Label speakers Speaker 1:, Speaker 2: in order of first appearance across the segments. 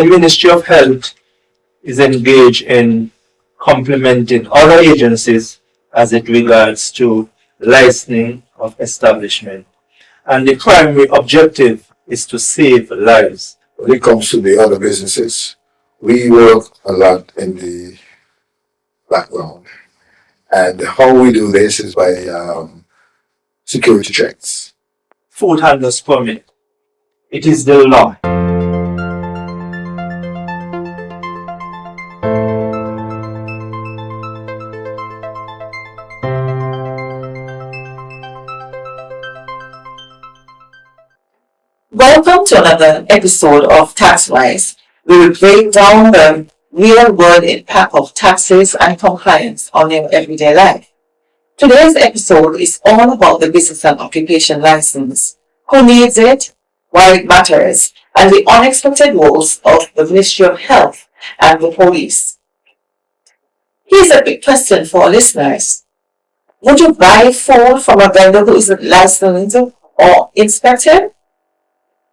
Speaker 1: The Ministry of Health is engaged in complementing other agencies as it regards to licensing of establishment. And the primary objective is to save lives.
Speaker 2: When it comes to the other businesses, we work a lot in the background. And how we do this is by security checks.
Speaker 1: Food handlers permit. It is the law.
Speaker 3: Welcome to another episode of Taxwise. We will break down the real-world impact of taxes and compliance on your everyday life. Today's episode is all about the business and occupation license, who needs it, why it matters, and the unexpected roles of the Ministry of Health and the police. Here's a big question for our listeners. Would you buy food from a vendor who isn't licensed or inspected?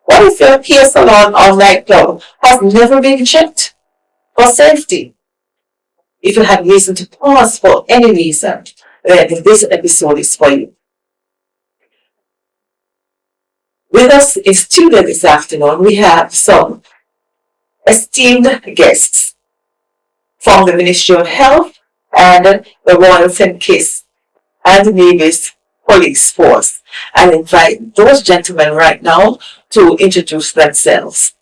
Speaker 3: What if your hair salon or nightclub has never been checked for safety? If you have reason to pause for any reason, then this episode is for you. With us in studio this afternoon, we have some esteemed guests from the Ministry of Health and the Royal St. Kitts and Nevis Police Force. I'll invite those gentlemen right now to introduce themselves.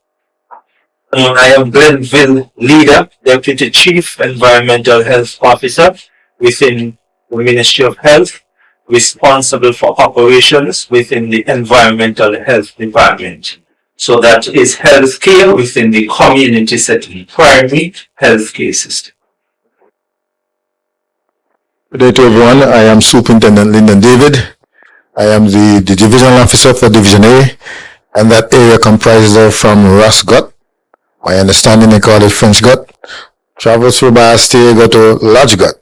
Speaker 1: I am Glenville Leader, Deputy Chief Environmental Health Officer within the Ministry of Health, responsible for operations within the Environmental Health Department. So that is healthcare within the community setting, primary healthcare system.
Speaker 2: Good day to everyone. I am Superintendent Lyndon David. I am the Divisional Officer for Division A, and that area comprises of from Ross Gut, my understanding they call it French Gut, travel through Bastille, go to Lodge Gut,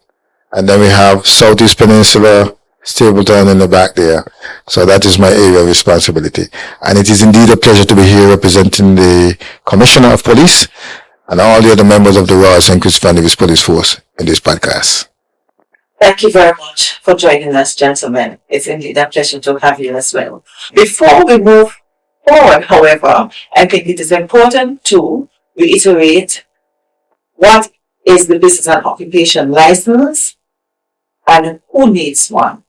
Speaker 2: and then we have Southeast Peninsula, Stapleton in the back there. So that is my area of responsibility. And it is indeed a pleasure to be here representing the Commissioner of Police and all the other members of the Royal St. Kitts and Nevis Police Force in this podcast.
Speaker 3: Thank you very much for joining us, gentlemen. It's indeed a pleasure to have you as well. Before we move forward, however, I think it is important to reiterate what is the business and occupation license and who needs one.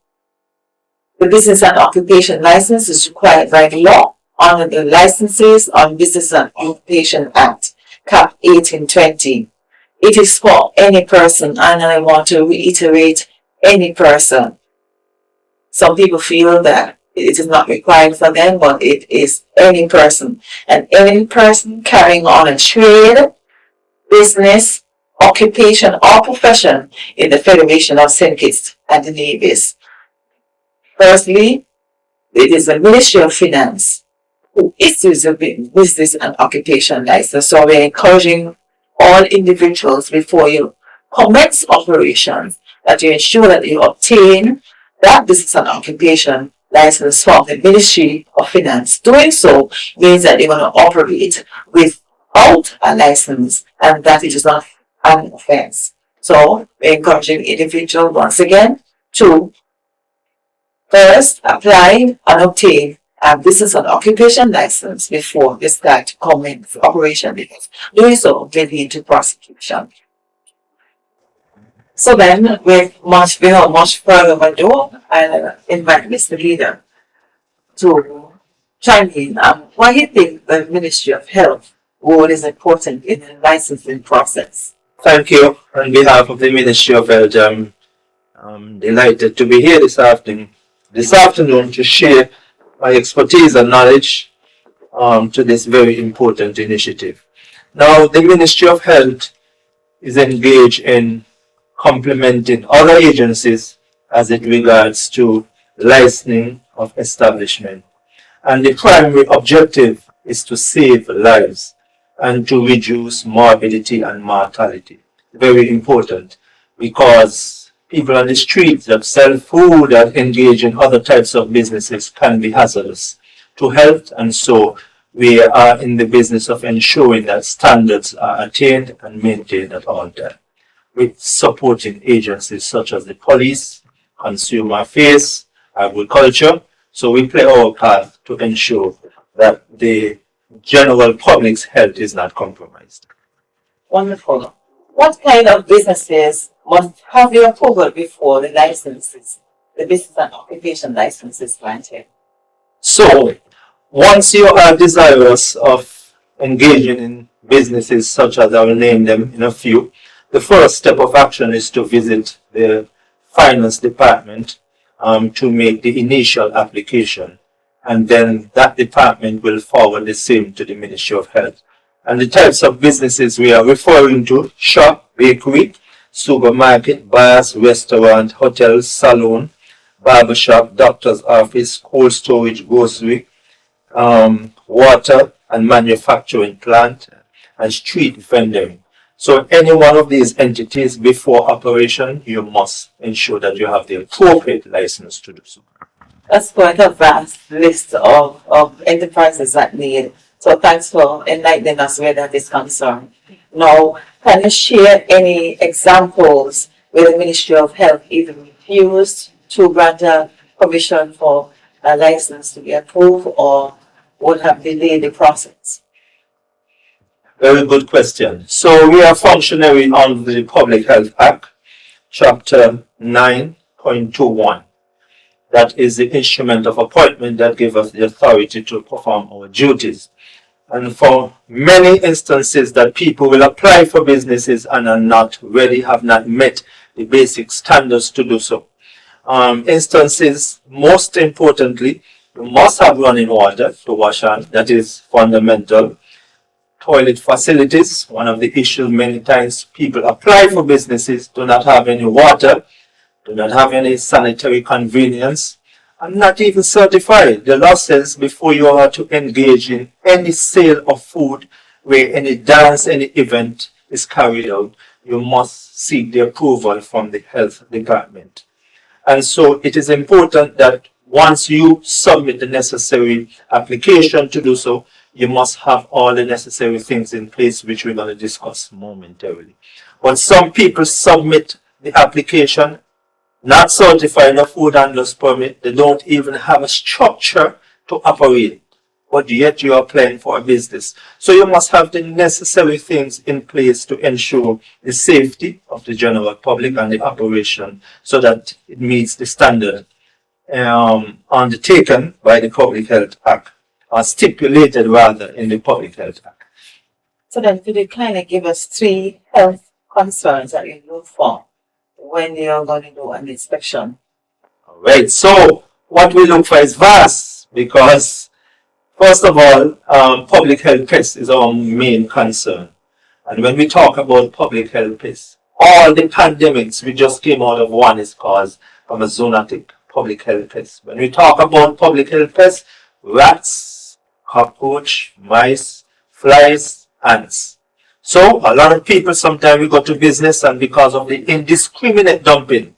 Speaker 3: The business and occupation license is required by law under the Licenses on Business and Occupation Act, Cap 1820. It is for any person, and I want to reiterate any person. Some people feel that it is not required for them, but it is any person. And any person carrying on a trade, business, occupation, or profession in the Federation of St. Kitts and Nevis. Firstly, it is the Ministry of Finance who issues a business and occupation license. So we're encouraging all individuals before you commence operations that you ensure that you obtain that business and occupation license from the Ministry of Finance. Doing so means that you're going to operate without a license, and that it is not an offense. So we're encouraging individuals once again to first apply and obtain a business and occupation license before they start to commence operation, because doing so will lead to prosecution. So then, without much further ado, I'll invite Mr. Leader to chime in on why you think the Ministry of Health role is important in the licensing process.
Speaker 1: Thank you. On behalf of the Ministry of Health, I'm delighted to be here this afternoon to share my expertise and knowledge to this very important initiative. Now, the Ministry of Health is engaged in complementing other agencies as it regards to licensing of establishment. And the primary objective is to save lives and to reduce morbidity and mortality. Very important, because people on the streets that sell food and engage in other types of businesses can be hazardous to health, and so We are in the business of ensuring that standards are attained and maintained at all times, with supporting agencies such as the police, consumer affairs, agriculture. So we play our part to ensure that the general public's health is not compromised.
Speaker 3: Wonderful. What kind of businesses must have your approval before the business and occupation license is granted?
Speaker 1: So once you are desirous of engaging in businesses such as I will name them in a few, the first step of action is to visit the finance department to make the initial application, and then that department will forward the same to the Ministry of Health. And the types of businesses we are referring to: shop, bakery, supermarket, bars, restaurant, hotels, salon, barbershop, doctor's office, cold storage, grocery, water and manufacturing plant, and street vending. So any one of these entities before operation, you must ensure that you have the appropriate license to do so.
Speaker 3: That's quite a vast list of enterprises that need. So thanks for enlightening us where that is concerned. Now, can you share any examples where the Ministry of Health either refused to grant a permission for a license to be approved or would have delayed the process?
Speaker 1: Very good question. So we are functionary under the Public Health Act, Chapter 9.21. That is the instrument of appointment that gives us the authority to perform our duties. And for many instances that people will apply for businesses and are not ready, have not met the basic standards to do so. Instances, most importantly, you must have running water to wash hands. That is fundamental. Toilet facilities, one of the issues many times people apply for businesses, do not have any water, do not have any sanitary convenience, and not even certified. The law says before you are to engage in any sale of food, where any dance, any event is carried out, you must seek the approval from the health department. And so it is important that once you submit the necessary application to do so, you must have all the necessary things in place, which we're going to discuss momentarily. But some people submit the application not certifying a food handler's permit. They don't even have a structure to operate, but yet you are applying for a business. So you must have the necessary things in place to ensure the safety of the general public and the operation so that it meets the standard undertaken by the Public Health Act, or stipulated rather in the Public Health Act.
Speaker 3: So then could you kind of give us 3 health concerns that you look for when you're going to do an inspection?
Speaker 1: All right, so what we look for is vast, because first of all, public health pests is our main concern. And when we talk about public health pests, all the pandemics we just came out of, one is caused from a zoonotic public health pest. When we talk about public health pests, rats, cockroach, mice, flies, ants. So a lot of people, sometimes we go to business and because of the indiscriminate dumping,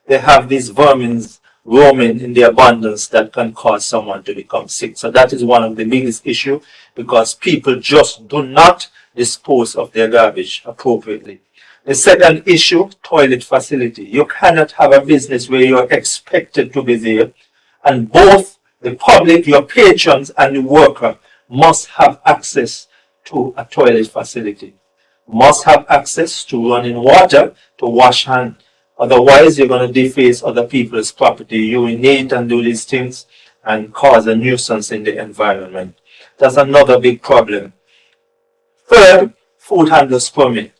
Speaker 1: they have these vermin roaming in the abundance that can cause someone to become sick. So that is one of the biggest issues, because people just do not dispose of their garbage appropriately. The second issue, toilet facility. You cannot have a business where you're expected to be there, and both the public, your patrons, and the worker must have access to a toilet facility. Must have access to running water to wash hands. Otherwise, you're going to deface other people's property, urinate and do these things and cause a nuisance in the environment. That's another big problem. Third, food handler's permit.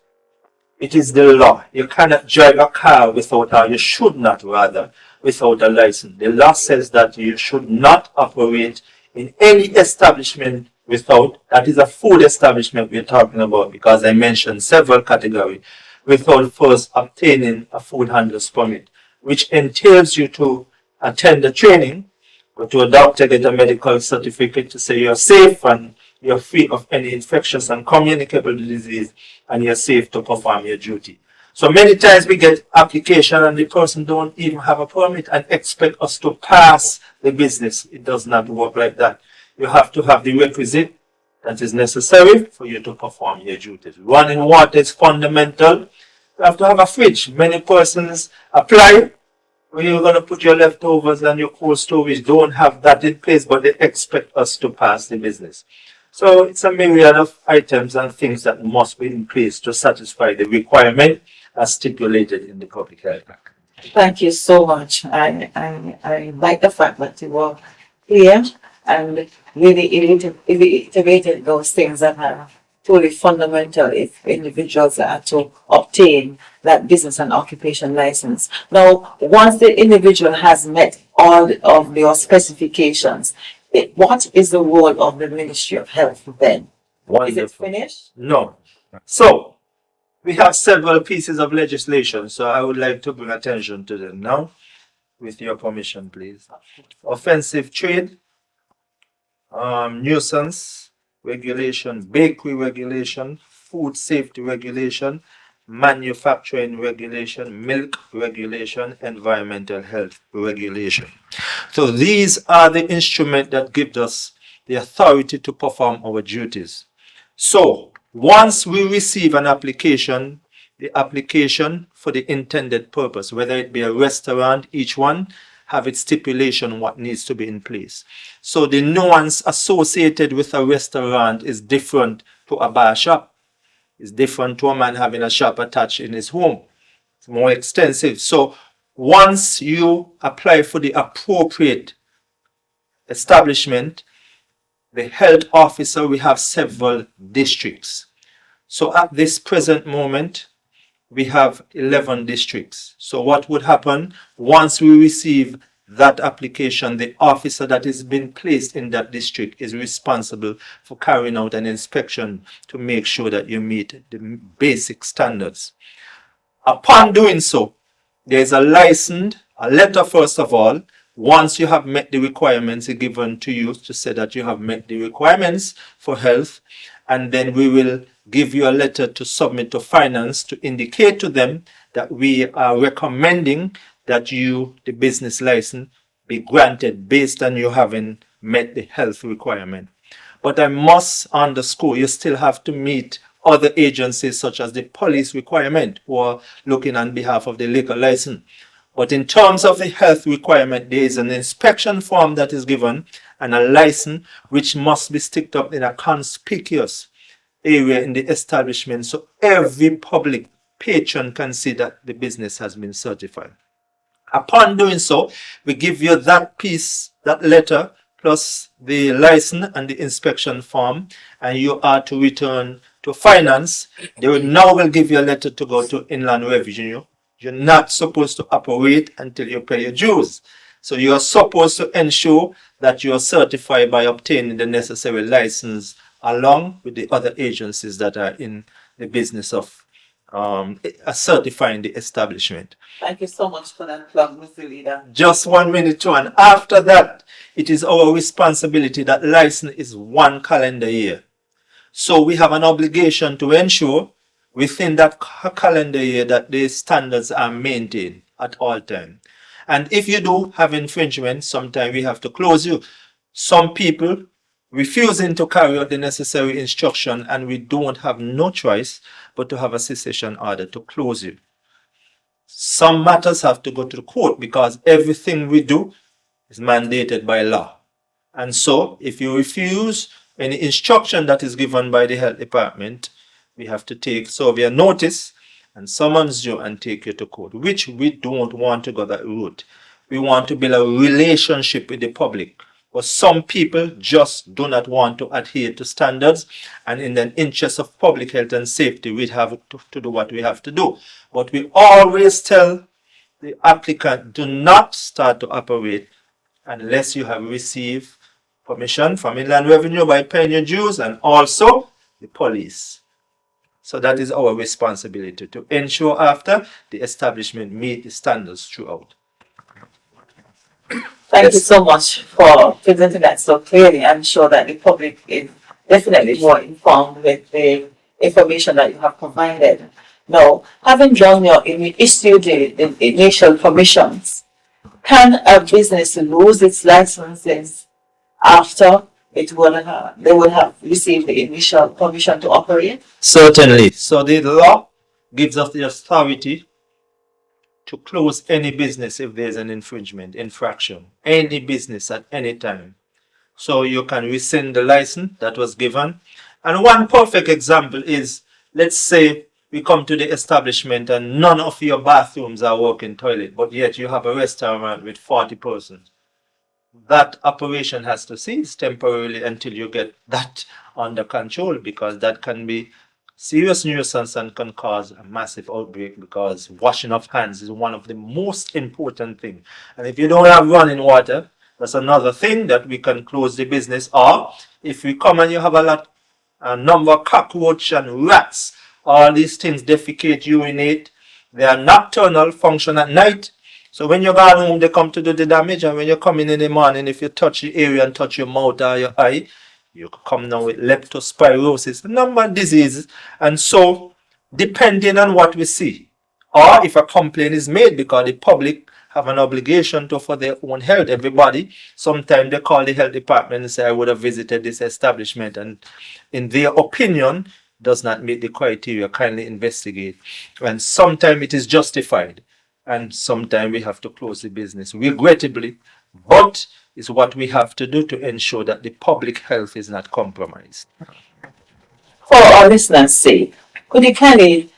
Speaker 1: It is the law. You cannot drive a car without, or you should not rather, without a license. The law says that you should not operate in any establishment without, that is a food establishment we're talking about, because I mentioned several categories, without first obtaining a food handler's permit, which entails you to attend the training, go to a doctor, get a medical certificate to say you're safe and you're free of any infectious and communicable disease, and you're safe to perform your duty. So many times we get application and the person don't even have a permit and expect us to pass the business. It does not work like that. You have to have the requisite that is necessary for you to perform your duties. Running water is fundamental. You have to have a fridge. Many persons apply where you're going to put your leftovers and your cold storage, don't have that in place, but they expect us to pass the business. So it's a myriad of items and things that must be in place to satisfy the requirement as stipulated in the Public Health Act.
Speaker 3: Thank you so much. I like the fact that you were clear and really iterated those things that are truly fundamental if individuals are to obtain that business and occupation license. Now, once the individual has met all of your specifications, what is the role of the Ministry of Health then? Is it finished?
Speaker 1: No. So, we have several pieces of legislation, so I would like to bring attention to them now, with your permission, please. Offensive trade, nuisance regulation, bakery regulation, food safety regulation, manufacturing regulation, milk regulation, environmental health regulation. So these are the instruments that give us the authority to perform our duties. So once we receive an application, the application for the intended purpose, whether it be a restaurant, each one have its stipulation what needs to be in place. So the nuance associated with a restaurant is different to a bar shop. It's different to a man having a shop attached in his home. It's more extensive. So once you apply for the appropriate establishment, the health officer, we have several districts. So at this present moment, we have 11 districts. So what would happen once we receive that application, the officer that has been placed in that district is responsible for carrying out an inspection to make sure that you meet the basic standards. Upon doing so, there is a letter first of all. Once you have met the requirements given to you to say that you have met the requirements for health, and then we will give you a letter to submit to finance to indicate to them that we are recommending that you, the business license, be granted based on you having met the health requirement. But I must underscore, you still have to meet other agencies such as the police requirement who are looking on behalf of the liquor license. But in terms of the health requirement, there is an inspection form that is given and a license which must be sticked up in a conspicuous area in the establishment so every public patron can see that the business has been certified. Upon doing so, we give you that piece, that letter, plus the license and the inspection form, and you are to return to finance. They will now give you a letter to go to Inland Revenue. You're not supposed to operate until you pay your dues. So you are supposed to ensure that you are certified by obtaining the necessary license along with the other agencies that are in the business of certifying the establishment.
Speaker 3: Thank you so much for that plug, Mr. Leader.
Speaker 1: Just 1 minute to, and after that, it is our responsibility that license is 1 calendar year. So we have an obligation to ensure within that calendar year that the standards are maintained at all times. And if you do have infringement, sometimes we have to close you. Some people refusing to carry out the necessary instruction, and we don't have no choice but to have a cessation order to close you. Some matters have to go to the court because everything we do is mandated by law. And so if you refuse any instruction that is given by the health department, we have to take severe notice and summons you and take you to court, which we don't want to go that route. We want to build a relationship with the public. But some people just do not want to adhere to standards, and in the interest of public health and safety, we have to do what we have to do. But we always tell the applicant, do not start to operate unless you have received permission from Inland Revenue by paying your dues and also the police. So that is our responsibility to ensure after the establishment meet the standards throughout.
Speaker 3: Thank you so much for presenting that so clearly. I'm sure that the public is definitely more informed with the information that you have provided. Now, having done issued the initial permissions, can a business lose its licenses after they would have received the initial permission to operate.
Speaker 1: Certainly. So the law gives us the authority to close any business if there's an infraction, any business at any time. So you can rescind the license that was given. And one perfect example is, let's say we come to the establishment and none of your bathrooms are working toilet, but yet you have a restaurant with 40 persons. That operation has to cease temporarily until you get that under control, because that can be serious nuisance and can cause a massive outbreak, because washing of hands is one of the most important things. And if you don't have running water, that's another thing that we can close the business. Or if we come and you have a number of cockroach and rats, all these things defecate, urinate, they are nocturnal, function at night. So when you go home, they come to do the damage, and when you come in the morning, if you touch the area and touch your mouth or your eye, you come down with leptospirosis, a number of diseases. And so, depending on what we see, or if a complaint is made, because the public have an obligation to for their own health, everybody, sometimes they call the health department and say, I would have visited this establishment, and in their opinion, does not meet the criteria, kindly investigate. And sometimes it is justified, and sometimes we have to close the business, regrettably, but it's what we have to do to ensure that the public health is not compromised.
Speaker 3: For our listeners' sake, could you kindly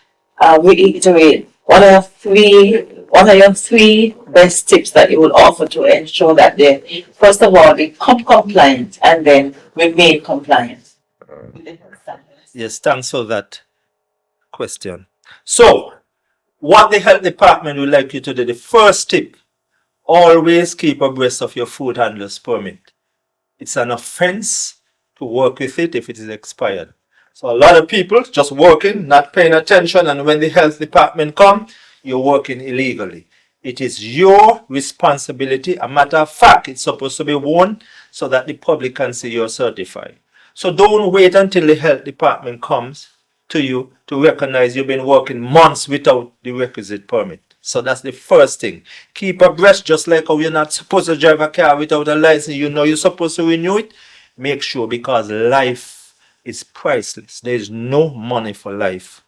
Speaker 3: reiterate one of your three best tips that you would offer to ensure that they, first of all, become compliant and then remain compliant with the health standards?
Speaker 1: Yes, thanks for that question. So, what the health department would like you to do, the first tip, always keep abreast of your food handler's permit. It's an offense to work with it if it is expired. So a lot of people just working, not paying attention, and when the health department come, you're working illegally. It is your responsibility. A matter of fact, it's supposed to be worn so that the public can see you're certified. So don't wait until the health department comes to you to recognize you've been working months without the requisite permit. So that's the first thing. Keep abreast, just like how you're not supposed to drive a car without a license. You know you're supposed to renew it. Make sure, because life is priceless. There is no money for life.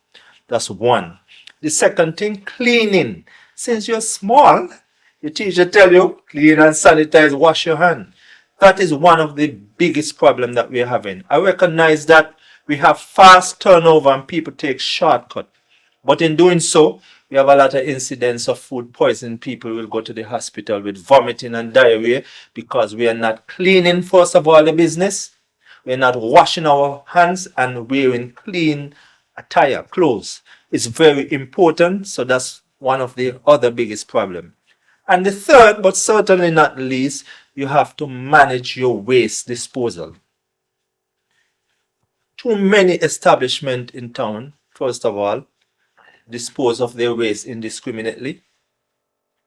Speaker 1: That's one. The second thing, cleaning. Since you're small, your teacher tell you, clean and sanitize, wash your hand. That is one of the biggest problems that we're having. I recognize that we have fast turnover and people take shortcut. But in doing so, we have a lot of incidents of food poisoning. People will go to the hospital with vomiting and diarrhea because we are not cleaning, first of all, the business. We are not washing our hands and wearing clean attire, clothes. It's very important. So that's one of the other biggest problems. And the third, but certainly not least, you have to manage your waste disposal. Too many establishments in town, first of all, dispose of their waste indiscriminately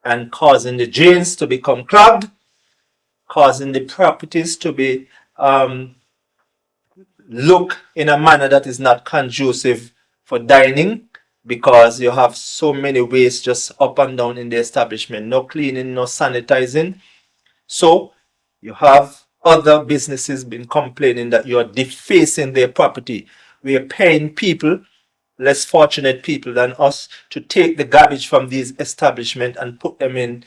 Speaker 1: and causing the drains to become clogged, causing the properties to be look in a manner that is not conducive for dining, because you have so many waste just up and down in the establishment, no cleaning, no sanitizing. So you have other businesses been complaining that you are defacing their property. We are paying people, less fortunate people than us, to take the garbage from these establishments and put them in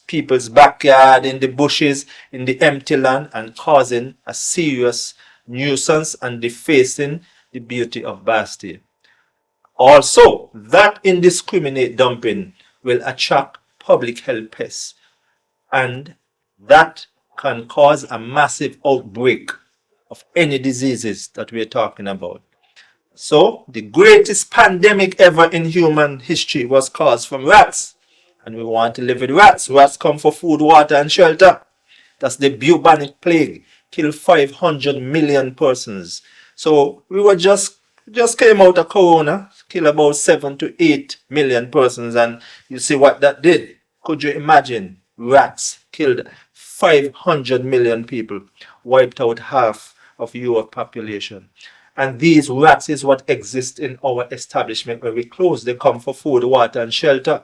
Speaker 1: people's backyard, in the bushes, in the empty land, and causing a serious nuisance and defacing the beauty of Bastille. Also, that indiscriminate dumping will attract public health pests, and that can cause a massive outbreak of any diseases that we're talking about. So, the greatest pandemic ever in human history was caused from rats. And we want to live with rats. Rats come for food, water, and shelter. That's the bubonic plague. Killed 500 million persons. So, we were just came out of Corona, killed about 7 to 8 million persons. And you see what that did. Could you imagine? Rats killed 500 million people, wiped out half of Europe population. And these rats is what exist in our establishment. When we close, they come for food, water, and shelter.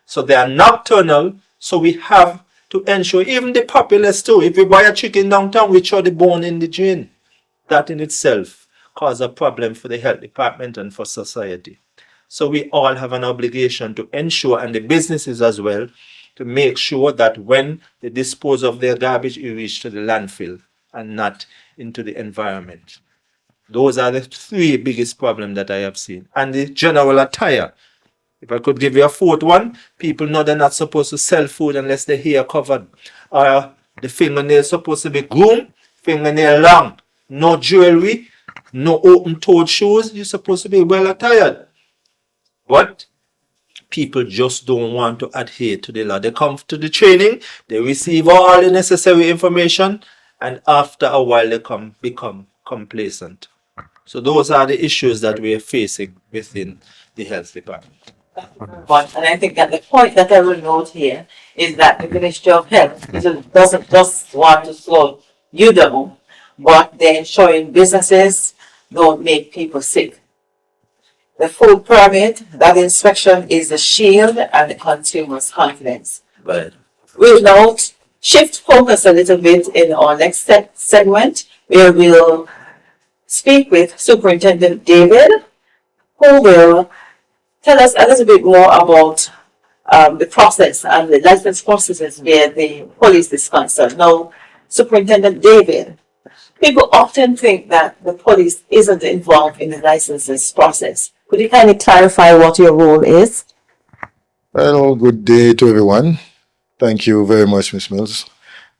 Speaker 1: So they are nocturnal. So we have to ensure, even the populace too, if we buy a chicken downtown, we throw the bone in the drain. That in itself cause a problem for the health department and for society. So we all have an obligation to ensure, and the businesses as well, to make sure that when they dispose of their garbage, it reach to the landfill and not into the environment. Those are the three biggest problems that I have seen. And the general attire. If I could give you a fourth one, people know they're not supposed to sell food unless their hair covered. Or the fingernails supposed to be groomed, fingernail long, no jewelry, no open-toed shoes. You're supposed to be well attired. But people just don't want to adhere to the law. They come to the training, they receive all the necessary information, and after a while they become complacent. So those are the issues that we are facing within the health department.
Speaker 3: But, and I think that the point that I will note here is that the Ministry of Health doesn't just want to slow you down, but they're ensuring businesses don't make people sick. The food permit, that inspection is the shield and the consumer's confidence.
Speaker 1: Right.
Speaker 3: We'll now shift focus a little bit in our next segment, where we'll speak with Superintendent David, who will tell us a little bit more about the process and the license processes where the police is concerned. Now, Superintendent David, people often think that the police isn't involved in the licenses process. Could you kindly clarify what your role is?
Speaker 2: Well, good day to everyone. Thank you very much, Ms. Mills.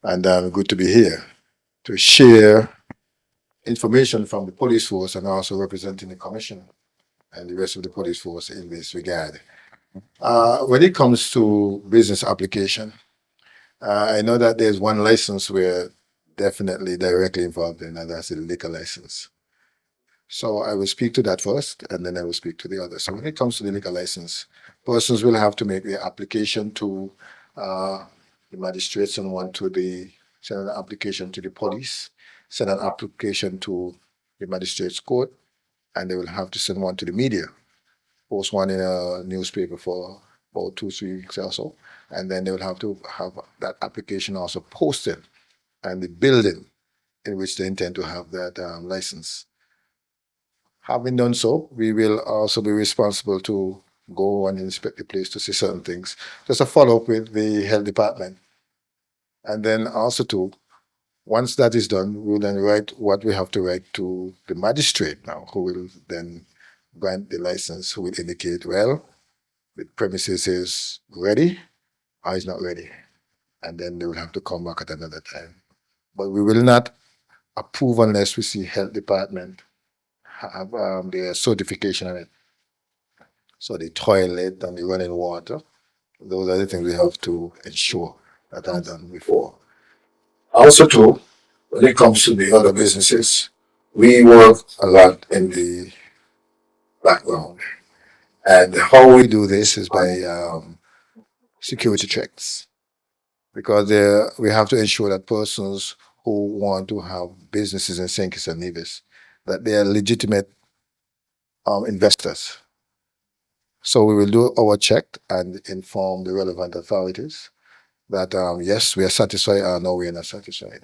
Speaker 2: And good to be here to share information from the police force and also representing the commission and the rest of the police force in this regard. When it comes to business application, I know that there's one license we're definitely directly involved in, and that's the liquor license. So I will speak to that first, and then I will speak to the others. So when it comes to the liquor license, persons will have to make their application to the magistrates and send an application to the police, send an application to the magistrates court, and they will have to send one to the media, post one in a newspaper for about 2-3 weeks or so, and then they will have to have that application also posted and the building in which they intend to have that license. Having done so, we will also be responsible to go and inspect the place to see certain things. Just a follow-up with the health department. And then also too, once that is done, we'll then write what we have to write to the magistrate now, who will then grant the license, who will indicate, well, the premises is ready or is not ready. And then they will have to come back at another time. But we will not approve unless we see health department have their certification on it. So the toilet and the running water, those are the things we have to ensure that are done before. Also too, when it comes to the other businesses, we work a lot in the background. And how we do this is by security checks. Because we have to ensure that persons who want to have businesses in St. Kitts and Nevis, that they are legitimate investors. So we will do our check and inform the relevant authorities that yes, we are satisfied or no, we are not satisfied.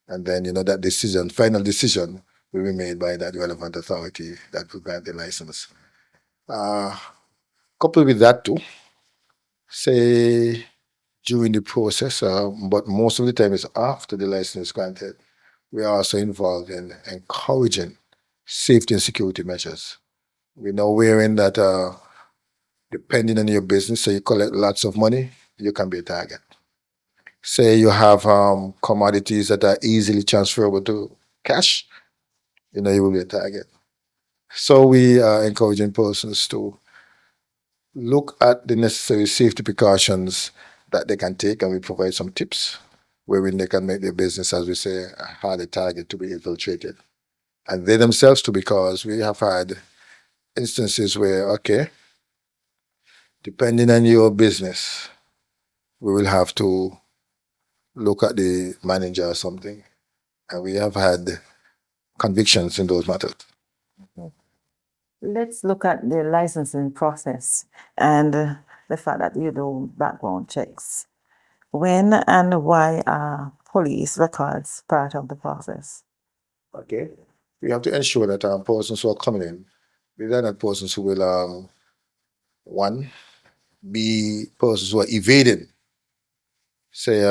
Speaker 2: And then that final decision will be made by that relevant authority that will grant the license. Coupled with that too, say during the process, but most of the time it's after the license is granted, we are also involved in encouraging safety and security measures. We know wherein that depending on your business, say you collect lots of money, you can be a target. Say you have commodities that are easily transferable to cash, you will be a target. So we are encouraging persons to look at the necessary safety precautions that they can take, and we provide some tips wherein they can make their business, as we say, a harder target to be infiltrated. And they themselves too, because we have had instances where, okay, depending on your business, we will have to look at the manager or something. And we have had convictions in those matters.
Speaker 3: Let's look at the licensing process and the fact that you do background checks. When and why are police records part of the process?
Speaker 2: Okay. We have to ensure that persons who are coming in, these are not persons who will, one, be persons who are evading, say,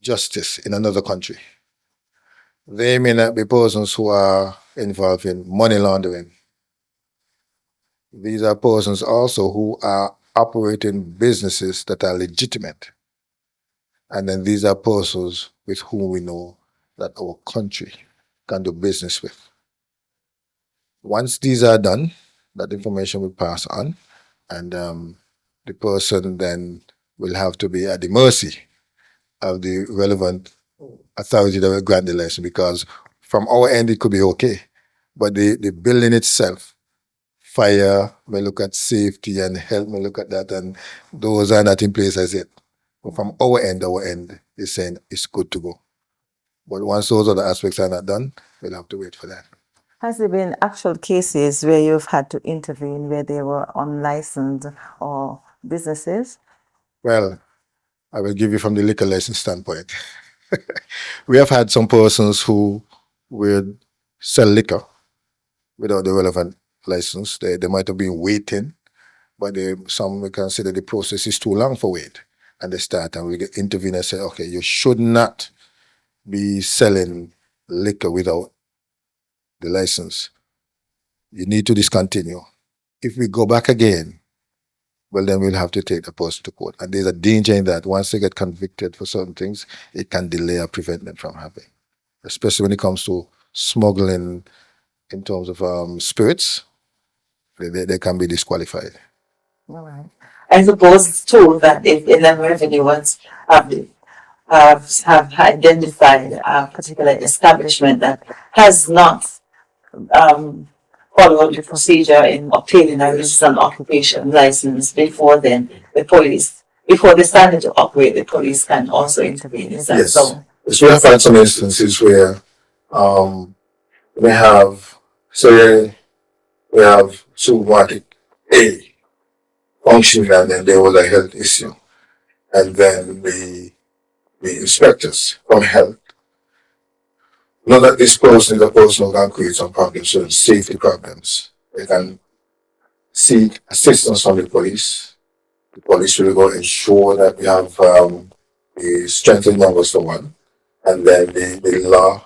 Speaker 2: justice in another country. They may not be persons who are involved in money laundering. These are persons also who are operating businesses that are legitimate. And then these are persons with whom we know that our country can do business with. Once these are done, that information will pass on, and the person then will have to be at the mercy of the relevant authority that will grant the license, because from our end it could be okay, but the building itself, fire may look at safety and health may look at that, and those are not in place as yet. But from our end is saying it's good to go. But once those other aspects are not done, we'll have to wait for that.
Speaker 3: Has there been actual cases where you've had to intervene where they were unlicensed or businesses?
Speaker 2: Well, I will give you from the liquor license standpoint. We have had some persons who would sell liquor without the relevant license. They might have been waiting, but some may consider the process is too long for wait. And they start and we get intervene and say, okay, you should not be selling liquor without the license. You need to discontinue. If we go back again, well, then we'll have to take the person to court. And there's a danger in that. Once they get convicted for certain things, it can delay or prevent them from having, especially when it comes to smuggling in terms of spirits, they can be disqualified.
Speaker 3: All right. I suppose too that if Inland Revenue ones have identified a particular establishment that has not followed the procedure in obtaining a registered occupation license before then, before they started to operate, the police can also intervene. Is that
Speaker 2: Yes.
Speaker 3: so?
Speaker 2: So we have had some instances where we have, say, we have supermarket A functioning and then there was a health issue. And then the inspectors from health know that this person is a person who can create some problems, so safety problems. They can seek assistance from the police. The police will go ensure that we have the strength in numbers for one, and then the law,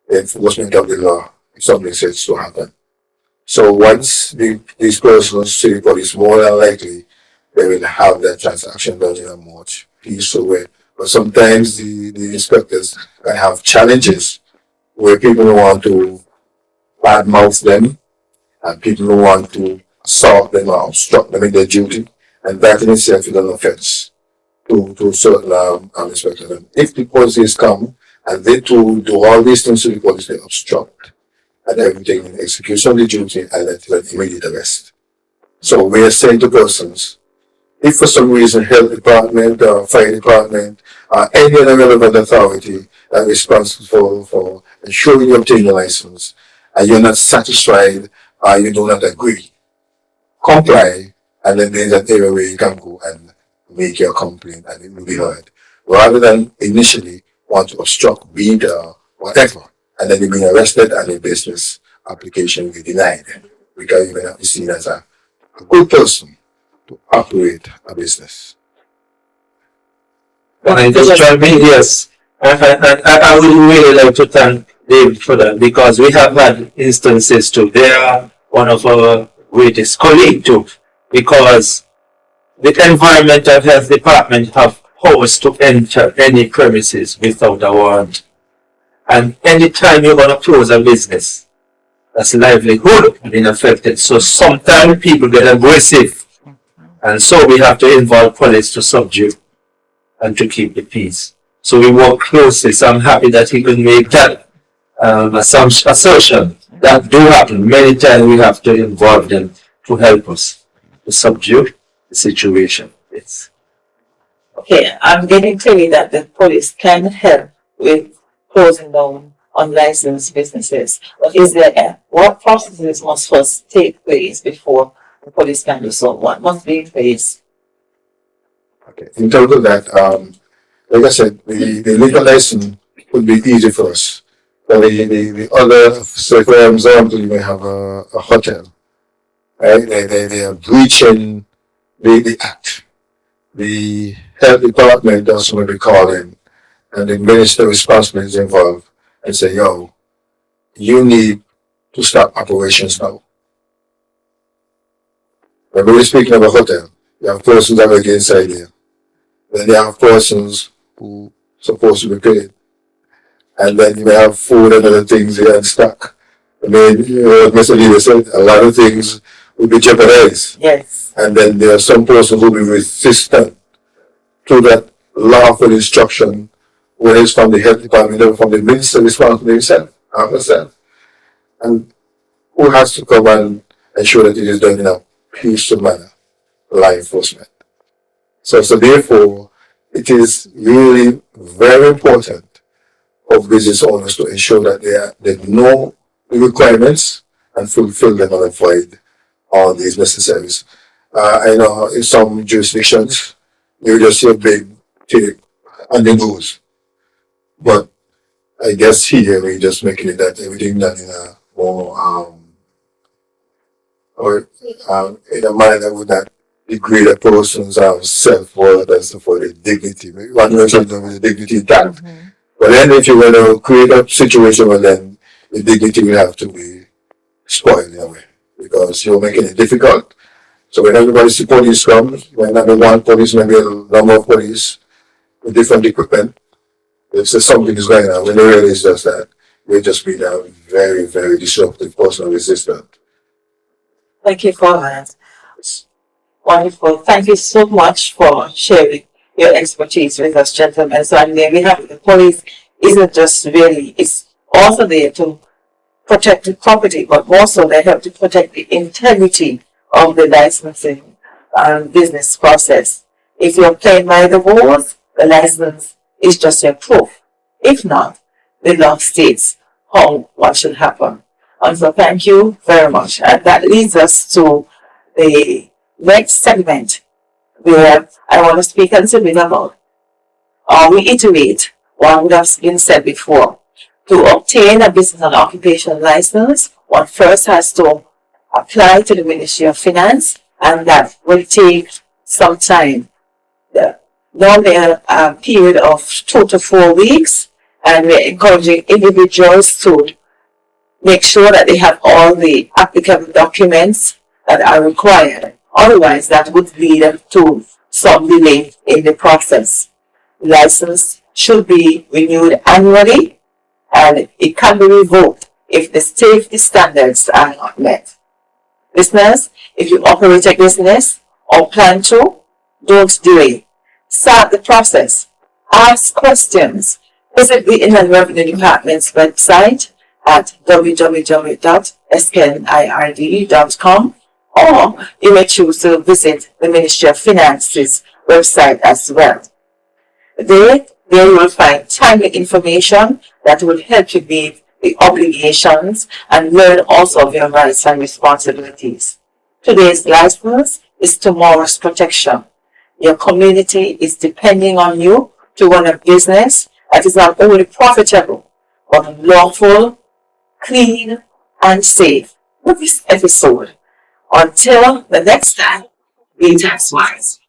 Speaker 2: the enforcement of the law, if something says to happen. So once these persons see the police, more than likely they will have that transaction done in a much peaceful way. But sometimes the inspectors can have challenges where people want to badmouth them and people who want to assault them or obstruct them in their duty, and that in itself is an offense to certain inspectors. And if the police come and they too do all these things to the police, they obstruct and everything in execution of the duty and then an immediate arrest. So we are saying to persons, if for some reason health department or fire department or any other relevant authority that is responsible for ensuring you obtain your license and you're not satisfied or you do not agree, comply, and then there's an area where you can go and make your complaint and it will be heard. Rather than initially want to obstruct, beat, or whatever, and then you're being arrested and your business application will be denied. Because you may not be seen as a good person to operate a business.
Speaker 1: Can I just jump in? Yes. I would really like to thank David for that because we have had instances too. They are one of our greatest colleagues too, because the environmental health department have powers to enter any premises without a warrant. And anytime you're gonna close a business, that's livelihood being affected. So sometimes people get aggressive. And so we have to involve police to subdue and to keep the peace. So we work closely. So I'm happy that he could make that assertion. That do happen. Many times we have to involve them to help us to subdue the situation. Yes.
Speaker 3: Okay, I'm getting clear that the police can help with closing down unlicensed businesses. But is there what processes must first take place before the police can do so? What must be in place?
Speaker 2: Okay. In terms of that, like I said, the liquor license would be easy for us. But the other, so for example, you may have a hotel, right? They are breaching the act. The health department also may be calling, and the minister responsible is involved and say, yo, you need to start operations now. When we're speaking of a hotel, you have persons that work inside there. Then you have persons who supposed to be paid. And then you may have food and other things here in stock. I mean, Mr. Leader said, a lot of things will be jeopardized.
Speaker 3: Yes.
Speaker 2: And then there are some persons who will be resistant to that lawful instruction, whether it's from the health department or from the minister responsible himself, herself. And who has to come and ensure that it is done in a peaceful manner? Law enforcement. So therefore, it is really very important of business owners to ensure that they know the requirements and fulfill them and avoid all these necessaries. I know in some jurisdictions, you just see a big take and the news. But I guess here we're just making it that everything done in a more or in a manner that would not degrade a person's self-worth and so for the dignity. One mentioned with the dignity intact. But then if you're going to create a situation where then the dignity will have to be spoiled in a way because you're making it difficult. So when everybody see police comes, when not one police, maybe a number of police with different equipment, if there's something is going on, when they realize just that, they just be a very, very disruptive person resistant.
Speaker 3: Thank you for that. Wonderful. Thank you so much for sharing your expertise with us, gentlemen. So, and we have the police isn't just really, it's also there to protect the property, but also they help to protect the integrity of the licensing business process. If you're playing by the rules, the license is just your proof. If not, the law states how what should happen. And so thank you very much. And that leads us to the next segment where I want to speak a little bit about or reiterate what would have been said before. To obtain a business and occupation license, one first has to apply to the Ministry of Finance, and that will take some time. Normally a period of 2 to 4 weeks, and we're encouraging individuals to make sure that they have all the applicable documents that are required. Otherwise, that would lead to some delay in the process. The license should be renewed annually, and it can be revoked if the safety standards are not met. Listeners, if you operate a business or plan to, don't delay. Start the process. Ask questions. Visit the Inland Revenue Department's website at www.skenird.com, or you may choose to visit the Ministry of Finance's website as well. There you will find timely information that will help you meet the obligations and learn also of your rights and responsibilities. Today's license is tomorrow's protection. Your community is depending on you to run a business that is not only profitable, but lawful, clean, and safe. With this episode, until the next time, be taxwise.